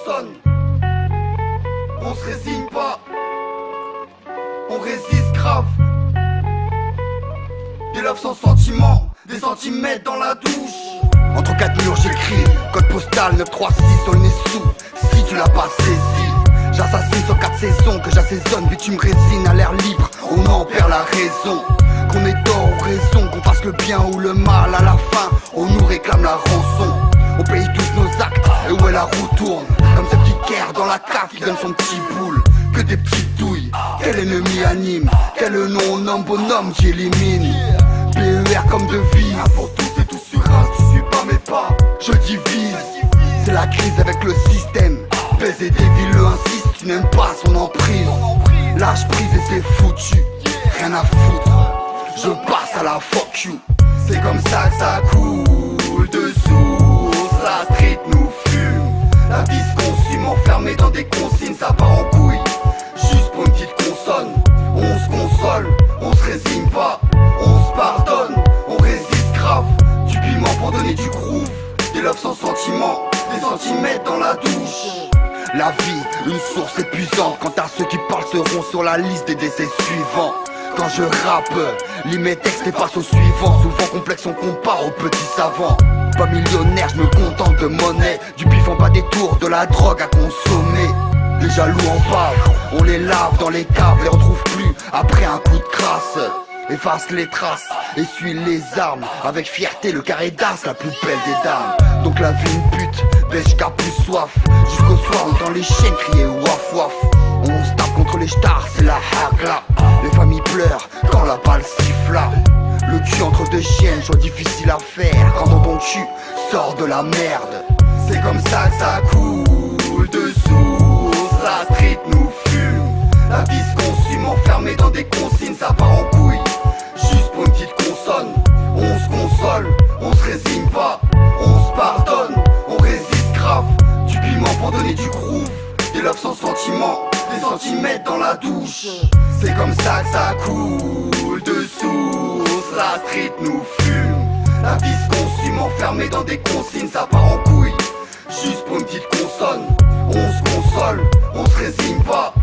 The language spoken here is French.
consonne. On se résigne pas, on résiste grave. Des love sans sentiment, des centimètres dans la douche. Entre quatre murs j'écris, code postal 936, on est sous. Si tu l'as pas saisi, j'assassine sur 4 saisons que j'assaisonne. Bitume résine à l'air libre, on en perd la raison. Qu'on ait tort ou raison, qu'on fasse le bien ou le mal, à la fin on nous réclame la rançon. On paye tous nos actes, et où est la roue tourne. Comme ce petit Caire dans la cave qui donne son petit boule. Que des petites douilles, quel ennemi anime, quel nom on nomme bonhomme qui élimine. PER comme devise, un pour tous et tous sur un. Si tu suis pas mes pas, je divise. C'est la crise avec le système. Baiser des villes le insiste, tu n'aimes pas son emprise. Lâche prise et c'est foutu, rien à foutre. Je passe à la fuck you. C'est comme ça que ça coule dessous. La street nous fume. La vie se consume enfermée dans des consignes, ça part en couille. Juste pour une petite consonne. On se console, on se résigne pas. On se pardonne, on résiste grave. Du piment pour donner du groove. Des love sans sentiment, des centimètres dans la douche. La vie, une source épuisante. Quant à ceux qui parlent seront sur la liste des décès suivants. Quand je rappe, lis mes textes et passe au suivant. Souvent complexe on compare aux petits savants. Pas millionnaire, je me contente de monnaie. Du pif en bas des tours, de la drogue à consommer. Les jaloux en bave, on les lave dans les caves, les retrouve plus après un coup de crasse. Efface les traces, essuie les armes. Avec fierté le carré d'as, la plus belle des dames. Donc la vie une pute, bêche qu'a plus soif. Jusqu'au soir on entend les chiennes crier waf waf. On se tape contre les stars, c'est la hagla. Les familles pleurent quand la balle siffla. Le cul entre deux chiennes, choix difficile à faire. Quand dans ton cul sort de la merde. C'est comme ça que ça coule dessous. La street nous fume. La vie se consume enfermée dans des consignes, ça part en couille. Juste pour une petite consonne. On se console, on se résigne pas. On se pardonne, on résiste grave. Du piment pour donner du groove. Des love sans sentiment, des centimètres dans la douche. C'est comme ça que ça coule dessous. La street nous fume. La vie se consume enfermée dans des consignes, ça part en couille. Juste pour une petite consonne. On se console, on se résigne pas.